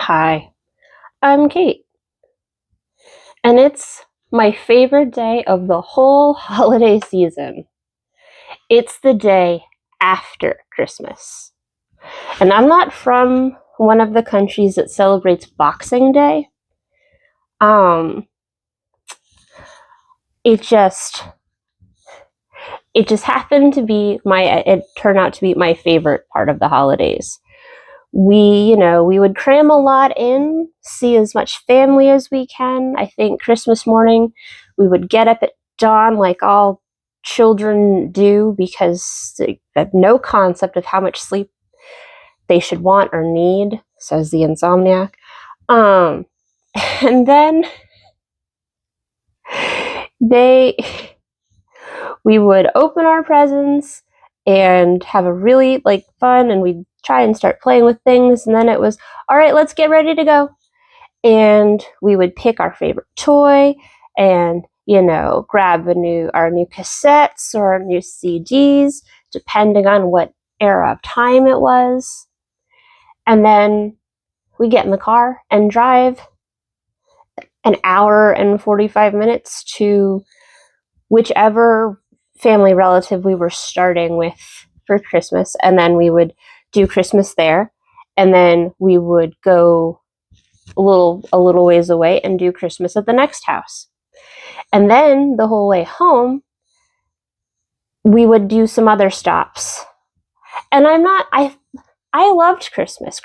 Hi, I'm Kate, and it's my favorite day of the whole holiday season. It's the day after Christmas. And I'm not from one of the countries that celebrates Boxing Day. Um, it just it just happened to be it turned out to be my favorite part of the holidays. We would cram a lot in, see as much family as we can. I think Christmas morning we would get up at dawn like all children do because they have no concept of how much sleep they should want or need, says the insomniac. Um, and then they we would open our presents and have a really fun, and we'd try and start playing with things, and then it was all right, let's get ready to go. And we would pick our favorite toy and grab our new cassettes or our new CDs, depending on what era of time it was. And then we get in the car and drive an hour and 45 minutes to whichever family relative we were starting with for Christmas, and then we would do Christmas there, and then we would go a little ways away and do Christmas at the next house. And then the whole way home, we would do some other stops. And I loved Christmas.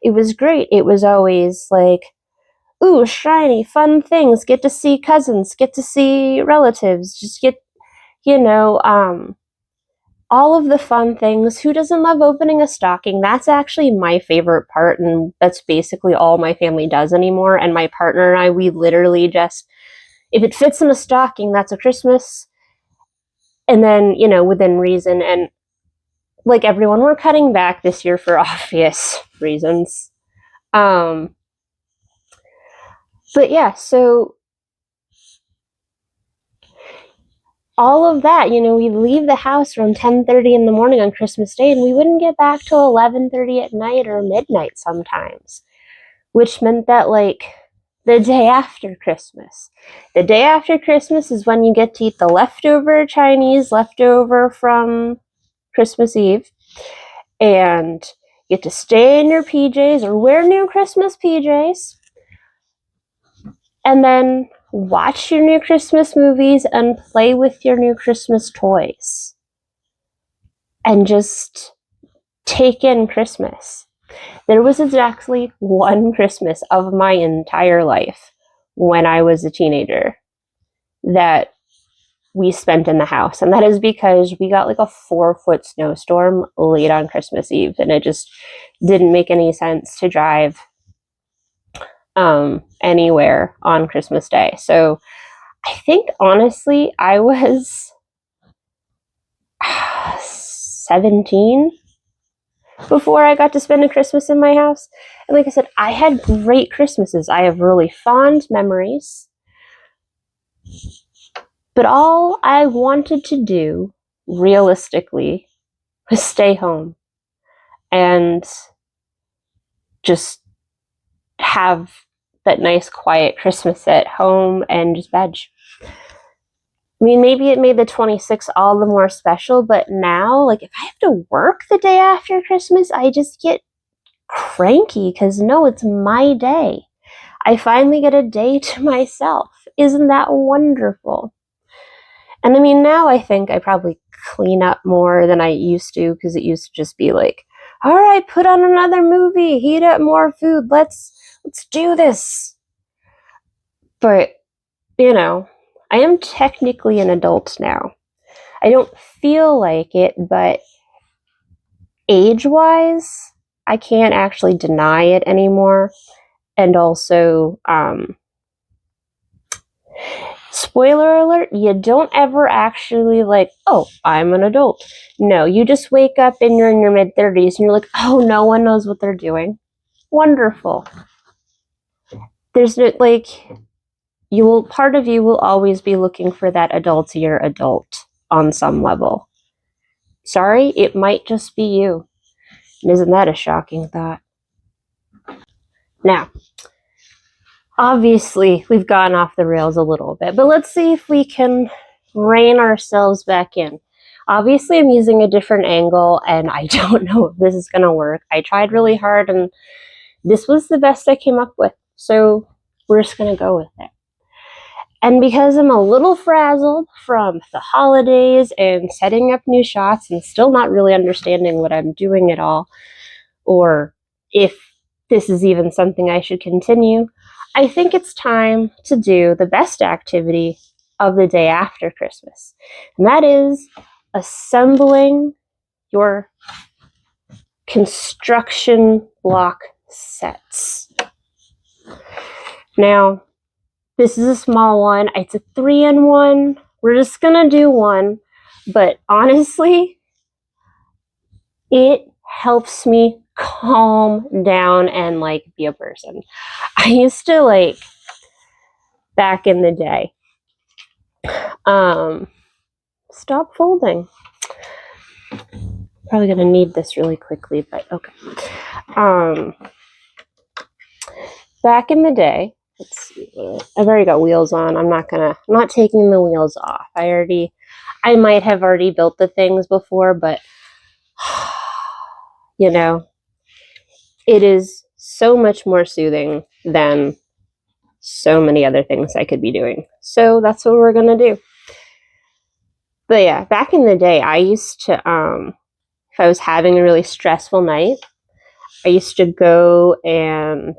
It was great. It was always like, ooh, shiny, fun things. Get to see cousins, get to see relatives, just get, all of the fun things. Who doesn't love opening a stocking? That's actually my favorite part, and that's basically all my family does anymore. And my partner and I, we literally just, if it fits in a stocking, that's a Christmas. And then, within reason, and like everyone, we're cutting back this year for obvious reasons. But yeah, so all of that, we'd leave the house around 10:30 in the morning on Christmas Day, and we wouldn't get back till 11:30 at night or midnight sometimes, which meant that the day after Christmas. The day after Christmas is when you get to eat the leftover Chinese leftover from Christmas Eve, and you get to stay in your PJs or wear new Christmas PJs, and then watch your new Christmas movies and play with your new Christmas toys. And just take in Christmas. There was exactly one Christmas of my entire life when I was a teenager that we spent in the house. And that is because we got a 4-foot snowstorm late on Christmas Eve, and it just didn't make any sense to drive anywhere on Christmas Day. So I think honestly I was 17 before I got to spend a Christmas in my house. And like I said, I had great Christmases. I have really fond memories. But all I wanted to do, realistically, was stay home and just have that nice, quiet Christmas at home and just veg. I mean, maybe it made the 26th all the more special, but now, if I have to work the day after Christmas, I just get cranky because no, it's my day. I finally get a day to myself. Isn't that wonderful? And I mean, now I think I probably clean up more than I used to, because it used to just be all right, put on another movie, heat up more food, let's do this. But, I am technically an adult now. I don't feel like it, but age-wise, I can't actually deny it anymore. And also, spoiler alert, you don't ever actually oh, I'm an adult. No, you just wake up and you're in your mid-30s and you're like, oh, no one knows what they're doing. Wonderful. There's no, part of you will always be looking for that adultier adult on some level. Sorry, it might just be you. And isn't that a shocking thought? Now, obviously, we've gone off the rails a little bit, but let's see if we can rein ourselves back in. Obviously, I'm using a different angle, and I don't know if this is going to work. I tried really hard, and this was the best I came up with, so we're just going to go with it. And because I'm a little frazzled from the holidays and setting up new shots and still not really understanding what I'm doing at all, or if this is even something I should continue, I think it's time to do the best activity of the day after Christmas. And that is assembling your construction block sets. Now, this is a small one. It's a 3-in-1. We're just gonna do one, but honestly, it helps me calm down and like be a person. I used to like back in the day. Stop folding. Probably gonna need this really quickly, but okay. Back in the day, let's see. I've already got wheels on. I'm not taking the wheels off. I might have already built the things before, but you know, it is so much more soothing than so many other things I could be doing. So that's what we're gonna do. But yeah, back in the day, I used to, if I was having a really stressful night, I used to go and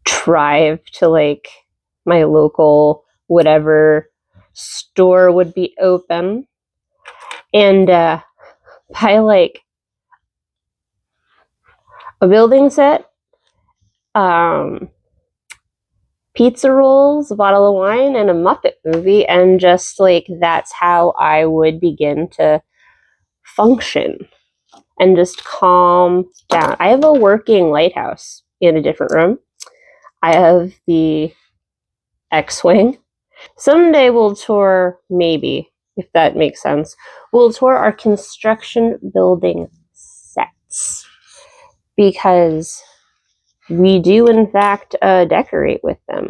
drive to like my local whatever store would be open and buy like a building set, pizza rolls, a bottle of wine, and a Muppet movie, and just like that's how I would begin to function and just calm down. I have a working lighthouse in a different room. I have the X-Wing. Someday we'll tour, maybe, if that makes sense. We'll tour our construction building sets because we do, in fact, decorate with them.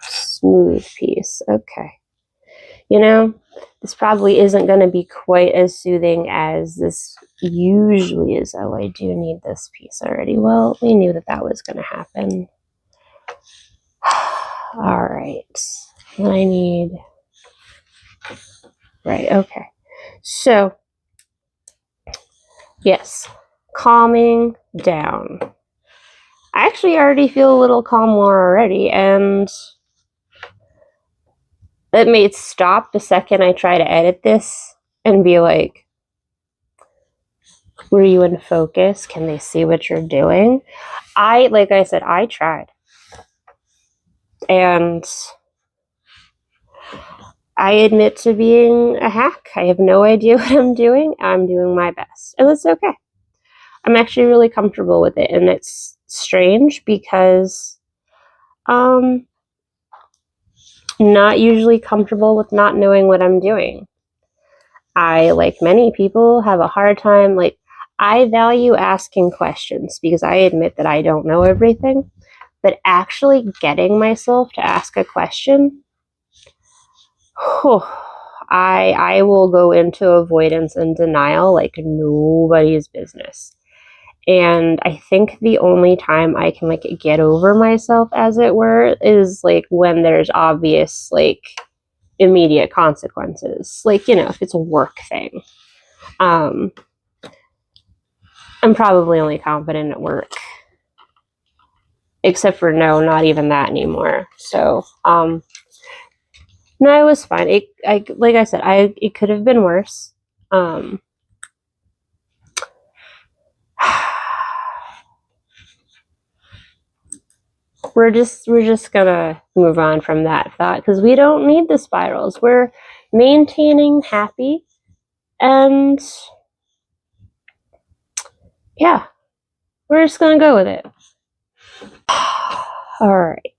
Smooth piece. Okay. You know, this probably isn't going to be quite as soothing as this usually is. Oh, I do need this piece already. Well, we knew that that was going to happen. All right. Then I need... Right, okay. So, yes, calming down. I actually already feel a little calmer already, and it may stop the second I try to edit this and be like, were you in focus? Can they see what you're doing? Like I said, I tried. And I admit to being a hack. I have no idea what I'm doing. I'm doing my best. And that's okay. I'm actually really comfortable with it. And it's strange because not usually comfortable with not knowing what I'm doing. I, like many people, have a hard time, like, I value asking questions because I admit that I don't know everything, but actually getting myself to ask a question, I will go into avoidance and denial like nobody's business. And I think the only time I can like get over myself, as it were, is like when there's obvious like immediate consequences. Like, you know, if it's a work thing. I'm probably only confident at work. Except for no, not even that anymore. So, no, it was fine. Like I said, it could have been worse. We're just gonna move on from that thought because we don't need the spirals. We're maintaining happy, and yeah, we're just gonna go with it. All right.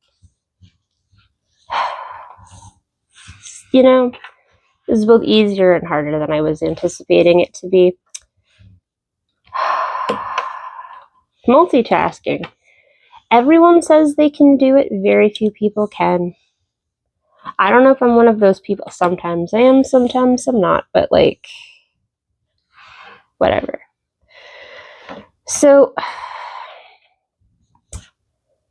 You know, this is both easier and harder than I was anticipating it to be. multitasking. Everyone says they can do it, very few people can. I don't know if I'm one of those people. Sometimes I am, sometimes I'm not, but like, whatever. So,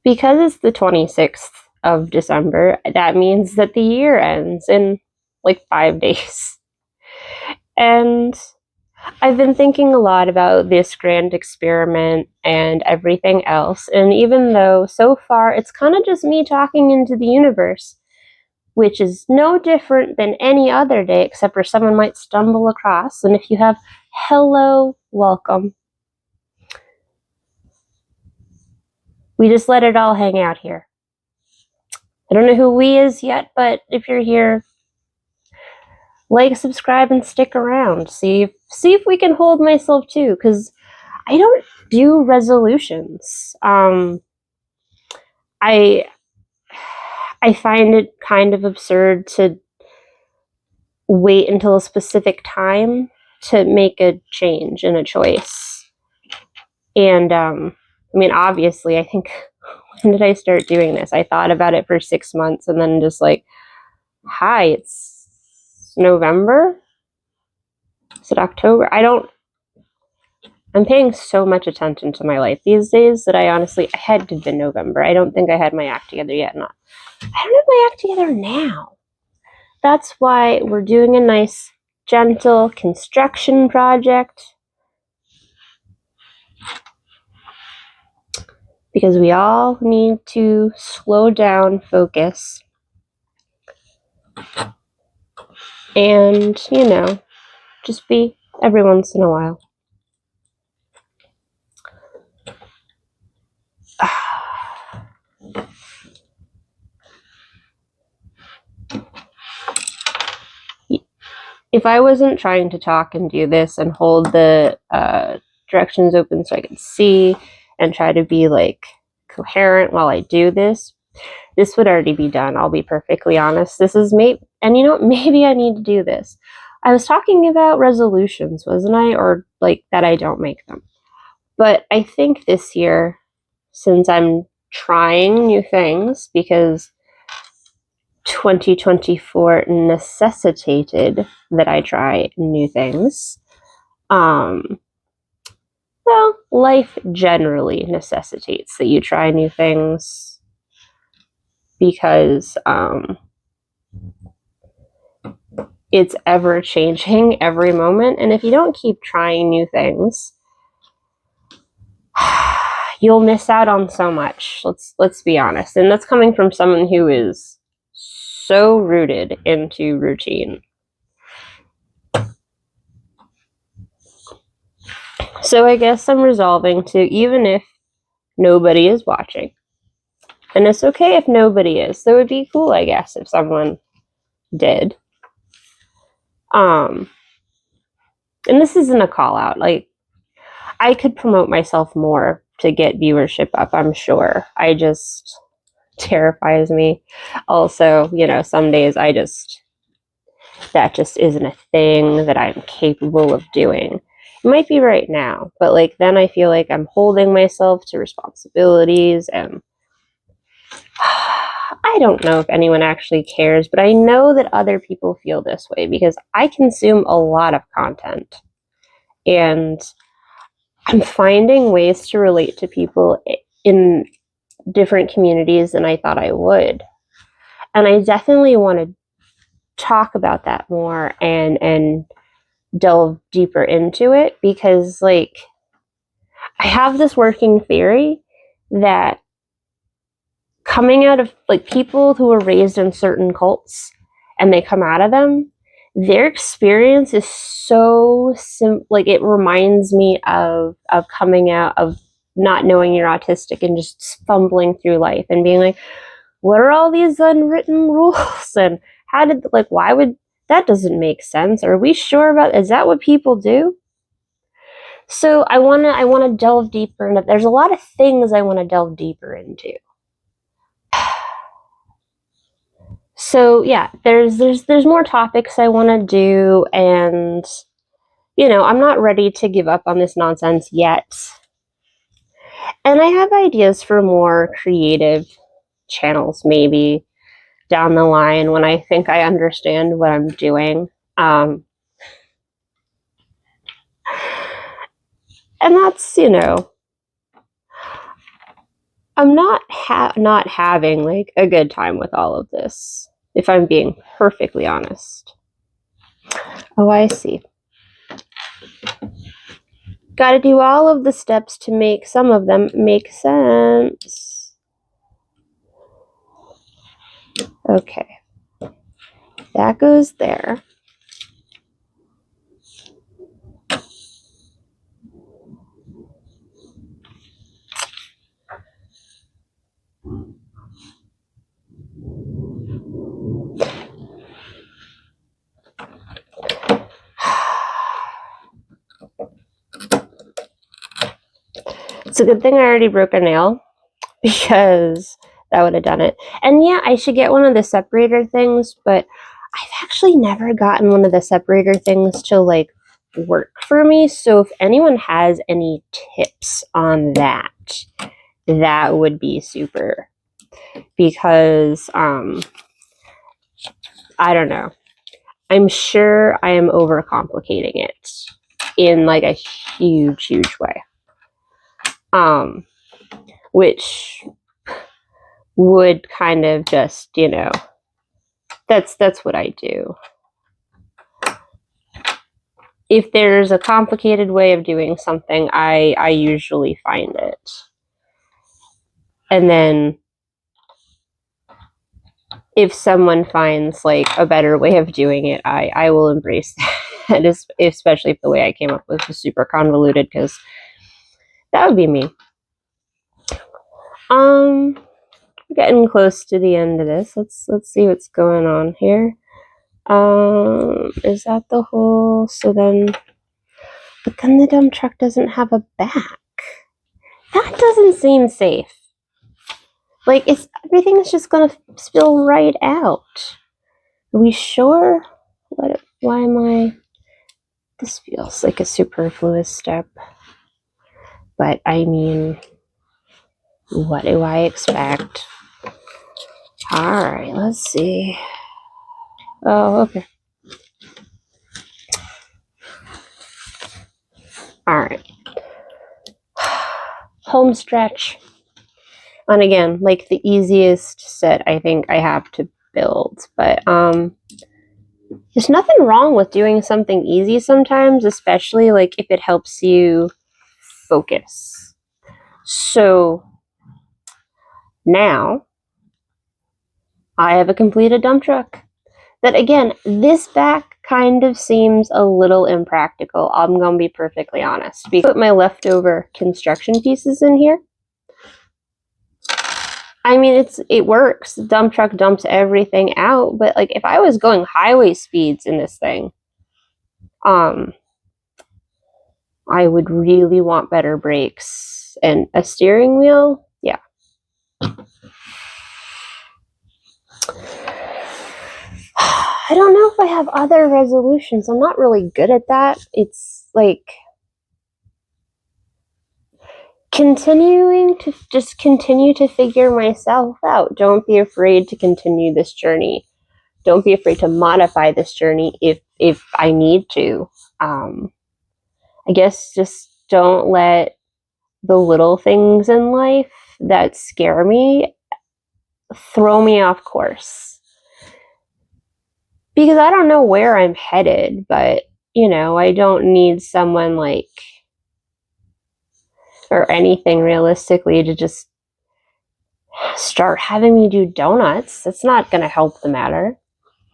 because it's the 26th of December, that means that the year ends in like 5 days. And I've been thinking a lot about this grand experiment and everything else. And even though so far it's kind of just me talking into the universe, which is no different than any other day, except for someone might stumble across. And if you have, hello, welcome. We just let it all hang out here. I don't know who we is yet, but if you're here, like, subscribe, and stick around. See if we can hold myself too, because I don't do resolutions. I find it kind of absurd to wait until a specific time to make a change and a choice. And I mean, obviously, I think, when did I start doing this? I thought about it for 6 months and then just like, hi, it's November? Is it October? I'm paying so much attention to my life these days that I had to have been November. I don't think I had my act together yet. I don't have my act together now. That's why we're doing a nice, gentle construction project. Because we all need to slow down, focus, and, just be every once in a while. If I wasn't trying to talk and do this and hold the directions open so I could see and try to be like coherent while I do this would already be done. I'll be perfectly honest. This is maybe I need to do this. I was talking about resolutions, wasn't I? Or like that I don't make them. But I think this year, since I'm trying new things, because 2024 necessitated that I try new things. Well, life generally necessitates that you try new things because it's ever changing every moment. And if you don't keep trying new things, you'll miss out on so much. Let's be honest. And that's coming from someone who is so rooted into routine. So I guess I'm resolving to, even if nobody is watching, and it's okay if nobody is, so it would be cool, I guess, if someone did. And this isn't a call out. Like, I could promote myself more to get viewership up, I'm sure. I just terrifies me. Also, some days that just isn't a thing that I'm capable of doing. It might be right now, but like then I feel like I'm holding myself to responsibilities, and I don't know if anyone actually cares, but I know that other people feel this way because I consume a lot of content, and I'm finding ways to relate to people in different communities than I thought I would. And I definitely want to talk about that more and delve deeper into it, because like I have this working theory that coming out of like people who were raised in certain cults and they come out of them, their experience is so like it reminds me of coming out of not knowing you're autistic and just fumbling through life and being like, what are all these unwritten rules, and how did, like, why would that, doesn't make sense? Are we sure about, is that what people do? So I want to delve deeper into, there's a lot of things I want to delve deeper into. So yeah, there's more topics I want to do, and I'm not ready to give up on this nonsense yet. And I have ideas for more creative channels maybe down the line when I think I understand what I'm doing. And that's, I'm not having like a good time with all of this, if I'm being perfectly honest. Oh, I see. Got to do all of the steps to make some of them make sense. Okay. That goes there. It's a good thing I already broke a nail because that would have done it. And yeah, I should get one of the separator things, but I've actually never gotten one of the separator things to like work for me. So if anyone has any tips on that, that would be super. Because I don't know. I'm sure I am overcomplicating it in like a huge way. Which would kind of just, that's what I do. If there's a complicated way of doing something, I usually find it. And then if someone finds like a better way of doing it, I will embrace that, especially if the way I came up with was super convoluted, because that would be me. Getting close to the end of this. Let's see what's going on here. Is that the whole? But then the dump truck doesn't have a back. That doesn't seem safe. Like everything's just gonna spill right out. Are we sure? Why am I? This feels like a superfluous step. But I mean, what do I expect? Alright, let's see. Oh, okay. Alright. Home stretch. And again, like the easiest set I think I have to build. But there's nothing wrong with doing something easy sometimes, especially like if it helps you focus. So now I have a completed dump truck. That again, this back kind of seems a little impractical. I'm gonna be perfectly honest. I put my leftover construction pieces in here. I mean, it works. The dump truck dumps everything out, but like if I was going highway speeds in this thing, I would really want better brakes and a steering wheel. Yeah. I don't know if I have other resolutions. I'm not really good at that. It's like continuing to just continue to figure myself out. Don't be afraid to continue this journey. Don't be afraid to modify this journey if I need to. I guess just don't let the little things in life that scare me throw me off course. Because I don't know where I'm headed, but I don't need someone like or anything realistically to just start having me do donuts. That's not going to help the matter.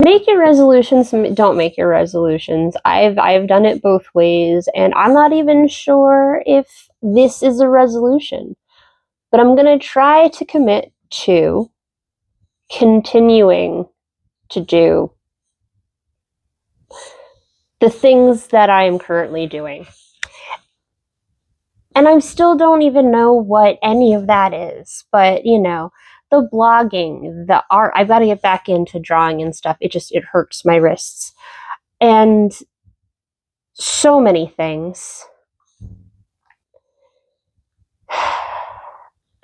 Make your resolutions, don't make your resolutions. I've done it both ways, and I'm not even sure if this is a resolution. But I'm going to try to commit to continuing to do the things that I am currently doing. And I still don't even know what any of that is. But, the blogging, the art, I've got to get back into drawing and stuff. It hurts my wrists. And so many things.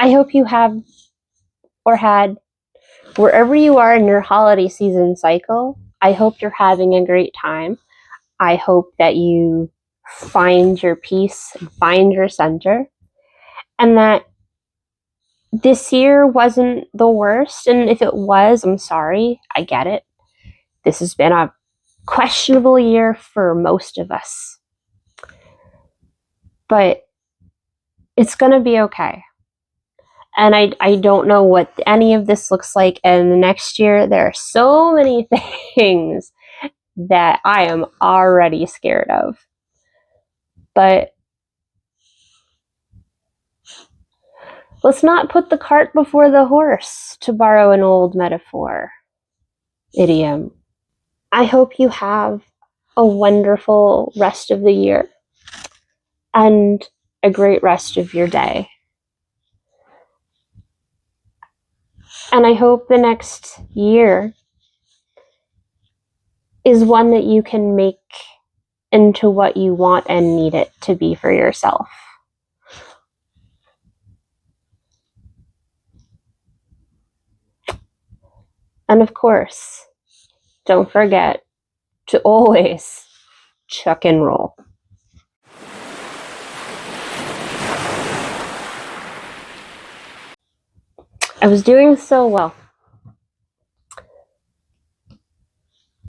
I hope you have or had, wherever you are in your holiday season cycle, I hope you're having a great time. I hope that you find your peace, find your center, and that this year wasn't the worst. And if it was, I'm sorry. I get it. This has been a questionable year for most of us. But it's going to be okay. And I don't know what any of this looks like in the next year. There are so many things that I am already scared of. But let's not put the cart before the horse, to borrow an old idiom. I hope you have a wonderful rest of the year and a great rest of your day. And I hope the next year is one that you can make into what you want and need it to be for yourself. And of course, don't forget to always chuck and roll. I was doing so well.